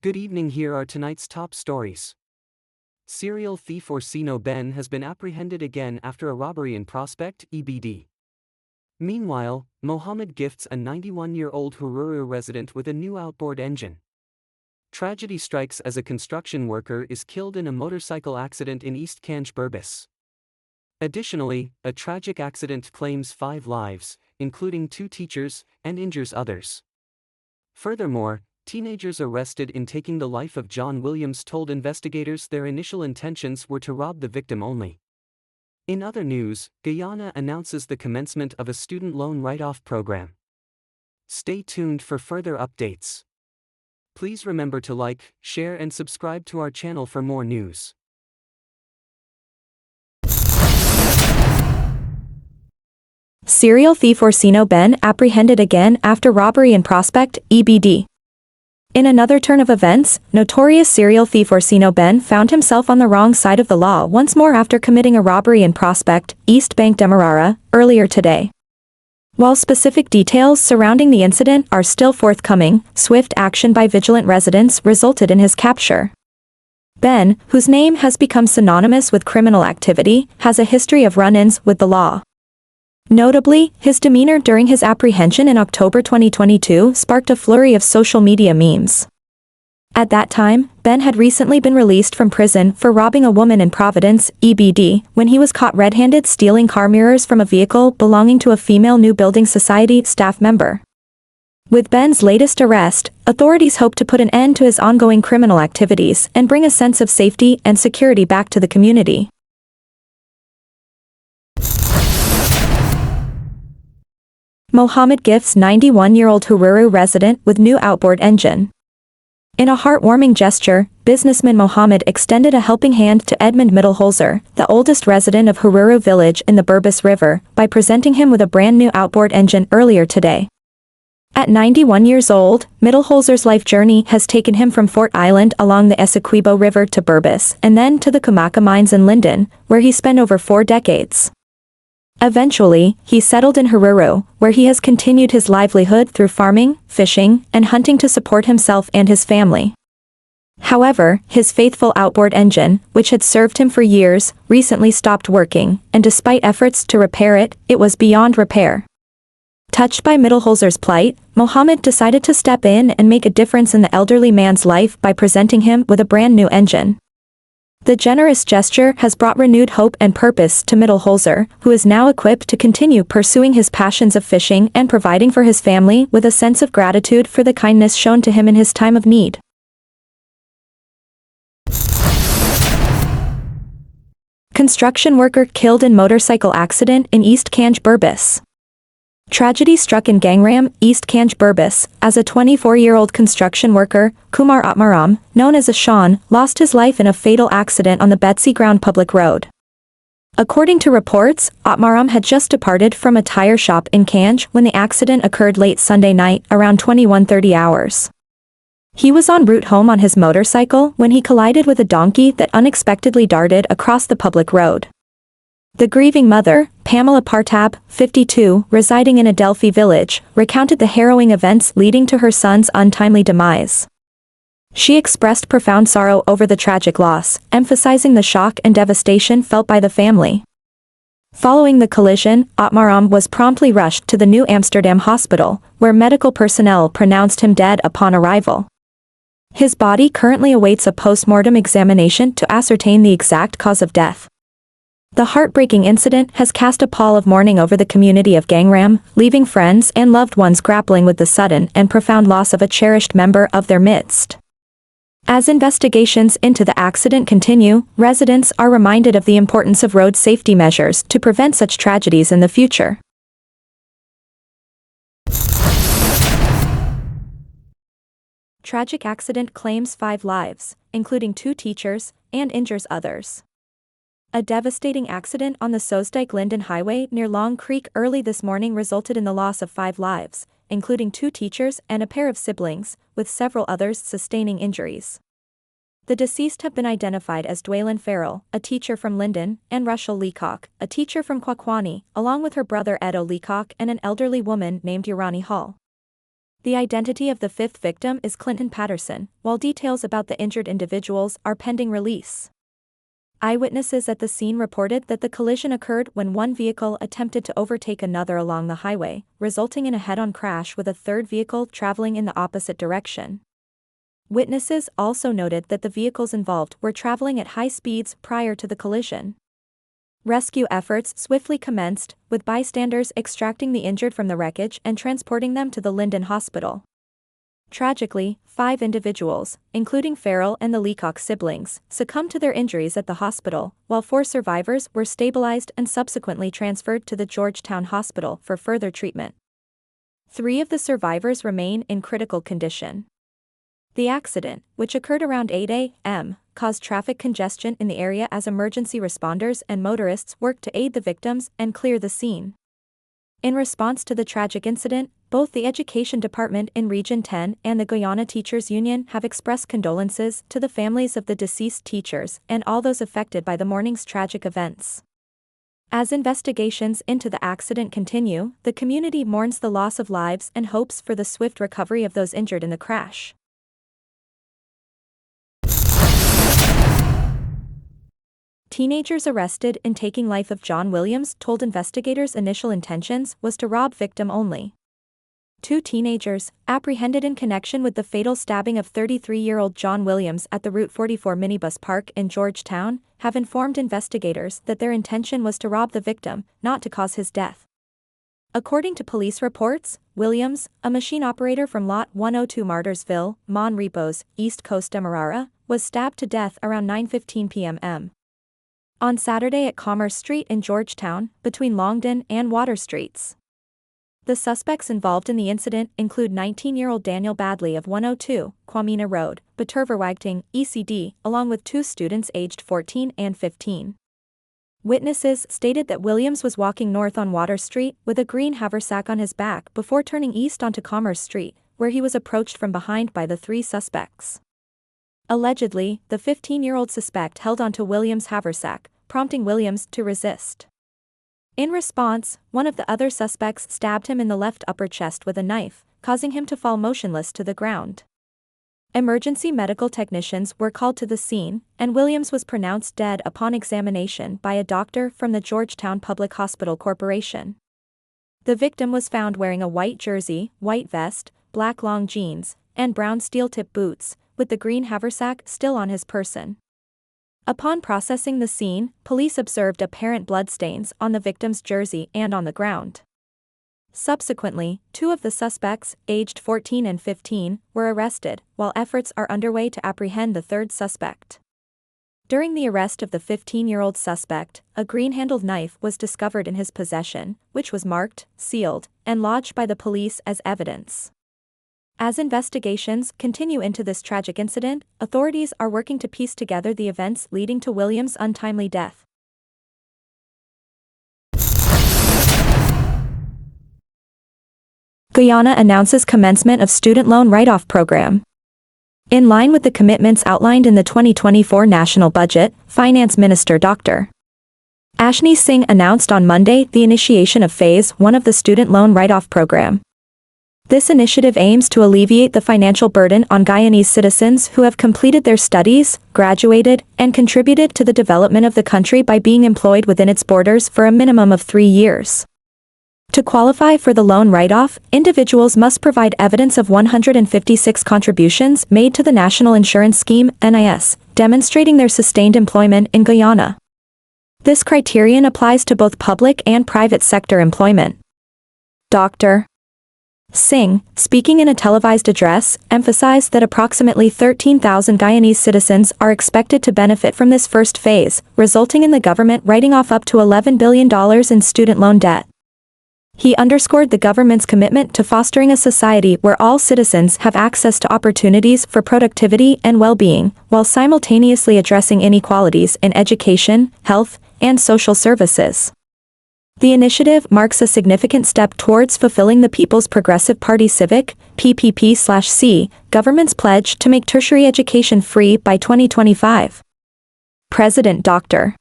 Good evening, here are tonight's top stories. Serial thief Oro Ben has been apprehended again after a robbery in Prospect, EBD. Meanwhile, Mohammed gifts a 91-year-old Heruru resident with a new outboard engine. Tragedy strikes as a construction worker is killed in a motorcycle accident in East Kanj Burbis. Additionally, a tragic accident claims 5 lives, including 2 teachers, and injures others. Furthermore, teenagers arrested in taking the life of John Williams told investigators their initial intentions were to rob the victim only. In other news, Guyana announces the commencement of a student loan write-off program. Stay tuned for further updates. Please remember to like, share and subscribe to our channel for more news. Serial thief Oro Ben apprehended again after robbery in Prospect, EBD. In another turn of events, notorious serial thief Oro Ben found himself on the wrong side of the law once more after committing a robbery in Prospect, East Bank Demerara, earlier today. While specific details surrounding the incident are still forthcoming, swift action by vigilant residents resulted in his capture. Ben, whose name has become synonymous with criminal activity, has a history of run-ins with the law. Notably, his demeanor during his apprehension in October 2022 sparked a flurry of social media memes. At that time, Ben had recently been released from prison for robbing a woman in Providence, EBD, when he was caught red-handed stealing car mirrors from a vehicle belonging to a female New Building Society staff member. With Ben's latest arrest, authorities hope to put an end to his ongoing criminal activities and bring a sense of safety and security back to the community. Mohammed gifts 91-year-old Heruru resident with new outboard engine. In a heartwarming gesture, businessman Mohammed extended a helping hand to Edmund Mittelholzer, the oldest resident of Heruru village in the Burbis River, by presenting him with a brand new outboard engine earlier today. At 91 years old, Mittelholzer's life journey has taken him from Fort Island along the Essequibo River to Burbis and then to the Kumaka mines in Linden, where he spent over 4 decades. Eventually, he settled in Heruru, where he has continued his livelihood through farming, fishing, and hunting to support himself and his family. However, his faithful outboard engine, which had served him for years, recently stopped working, and despite efforts to repair it, it was beyond repair. Touched by Mittelholzer's plight, Mohammed decided to step in and make a difference in the elderly man's life by presenting him with a brand new engine. The generous gesture has brought renewed hope and purpose to Mittelholzer, who is now equipped to continue pursuing his passions of fishing and providing for his family with a sense of gratitude for the kindness shown to him in his time of need. Construction worker killed in motorcycle accident in East Kanj Burbis. Tragedy struck in Gangram, East Kanj Burbis, as a 24-year-old construction worker, Kumar Atmaram, known as Ashan, lost his life in a fatal accident on the Betsy Ground public road. According to reports, Atmaram had just departed from a tire shop in Kanj when the accident occurred late Sunday night, around 21:30 hours. He was en route home on his motorcycle when he collided with a donkey that unexpectedly darted across the public road. The grieving mother, Pamela Partab, 52, residing in Adelphi village, recounted the harrowing events leading to her son's untimely demise. She expressed profound sorrow over the tragic loss, emphasizing the shock and devastation felt by the family. Following the collision, Atmaram was promptly rushed to the New Amsterdam hospital, where medical personnel pronounced him dead upon arrival. His body currently awaits a post-mortem examination to ascertain the exact cause of death. The heartbreaking incident has cast a pall of mourning over the community of Gangram, leaving friends and loved ones grappling with the sudden and profound loss of a cherished member of their midst. As investigations into the accident continue, residents are reminded of the importance of road safety measures to prevent such tragedies in the future. Tragic accident claims 5 lives, including 2 teachers, and injures others. A devastating accident on the Soesdijk-Linden Highway near Long Creek early this morning resulted in the loss of 5 lives, including 2 teachers and a pair of siblings, with several others sustaining injuries. The deceased have been identified as Dwaylen Farrell, a teacher from Linden, and Russell Leacock, a teacher from Kwakwani, along with her brother Edo Leacock and an elderly woman named Urani Hall. The identity of the fifth victim is Clinton Patterson, while details about the injured individuals are pending release. Eyewitnesses at the scene reported that the collision occurred when one vehicle attempted to overtake another along the highway, resulting in a head-on crash with a third vehicle traveling in the opposite direction. Witnesses also noted that the vehicles involved were traveling at high speeds prior to the collision. Rescue efforts swiftly commenced, with bystanders extracting the injured from the wreckage and transporting them to the Linden Hospital. Tragically, 5 individuals, including Farrell and the Leacock siblings, succumbed to their injuries at the hospital, while 4 survivors were stabilized and subsequently transferred to the Georgetown Hospital for further treatment. 3 of the survivors remain in critical condition. The accident, which occurred around 8 a.m., caused traffic congestion in the area as emergency responders and motorists worked to aid the victims and clear the scene. In response to the tragic incident, both the Education Department in Region 10 and the Guyana Teachers Union have expressed condolences to the families of the deceased teachers and all those affected by the morning's tragic events. As investigations into the accident continue, the community mourns the loss of lives and hopes for the swift recovery of those injured in the crash. Teenagers arrested in taking life of John Williams told investigators initial intentions was to rob victim only. 2 teenagers, apprehended in connection with the fatal stabbing of 33-year-old John Williams at the Route 44 minibus park in Georgetown, have informed investigators that their intention was to rob the victim, not to cause his death. According to police reports, Williams, a machine operator from Lot 102 Martyrsville, Mon Repos, East Coast Demerara, was stabbed to death around 9:15 p.m. on Saturday at Commerce Street in Georgetown, between Longden and Water Streets. The suspects involved in the incident include 19-year-old Daniel Badley of 102, Kwamina Road, Baturverwagting, ECD, along with 2 students aged 14 and 15. Witnesses stated that Williams was walking north on Water Street with a green haversack on his back before turning east onto Commerce Street, where he was approached from behind by the 3 suspects. Allegedly, the 15-year-old suspect held onto Williams' haversack, prompting Williams to resist. In response, one of the other suspects stabbed him in the left upper chest with a knife, causing him to fall motionless to the ground. Emergency medical technicians were called to the scene, and Williams was pronounced dead upon examination by a doctor from the Georgetown Public Hospital Corporation. The victim was found wearing a white jersey, white vest, black long jeans, and brown steel-tip boots, with the green haversack still on his person. Upon processing the scene, police observed apparent bloodstains on the victim's jersey and on the ground. Subsequently, 2 of the suspects, aged 14 and 15, were arrested, while efforts are underway to apprehend the 3rd suspect. During the arrest of the 15-year-old suspect, a green-handled knife was discovered in his possession, which was marked, sealed, and lodged by the police as evidence. As investigations continue into this tragic incident, authorities are working to piece together the events leading to Williams' untimely death. Guyana announces commencement of student loan write-off program. In line with the commitments outlined in the 2024 national budget, Finance Minister Dr. Ashni Singh announced on Monday the initiation of Phase 1 of the student loan write-off program. This initiative aims to alleviate the financial burden on Guyanese citizens who have completed their studies, graduated, and contributed to the development of the country by being employed within its borders for a minimum of 3 years. To qualify for the loan write-off, individuals must provide evidence of 156 contributions made to the National Insurance Scheme (NIS), demonstrating their sustained employment in Guyana. This criterion applies to both public and private sector employment. Dr. Singh, speaking in a televised address, emphasized that approximately 13,000 Guyanese citizens are expected to benefit from this first phase, resulting in the government writing off up to $11 billion in student loan debt. He underscored the government's commitment to fostering a society where all citizens have access to opportunities for productivity and well-being, while simultaneously addressing inequalities in education, health, and social services. The initiative marks a significant step towards fulfilling the People's Progressive Party Civic (PPP/C) government's pledge to make tertiary education free by 2025. President Dr.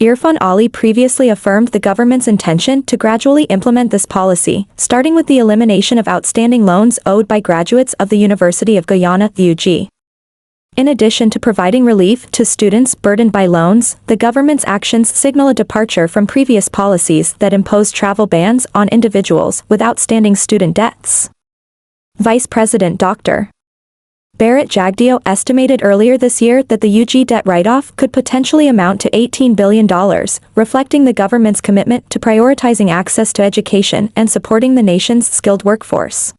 Irfan Ali previously affirmed the government's intention to gradually implement this policy, starting with the elimination of outstanding loans owed by graduates of the University of Guyana, UG. In addition to providing relief to students burdened by loans, the government's actions signal a departure from previous policies that imposed travel bans on individuals with outstanding student debts. Vice President Dr. Barrett Jagdeo estimated earlier this year that the UG debt write-off could potentially amount to $18 billion, reflecting the government's commitment to prioritizing access to education and supporting the nation's skilled workforce.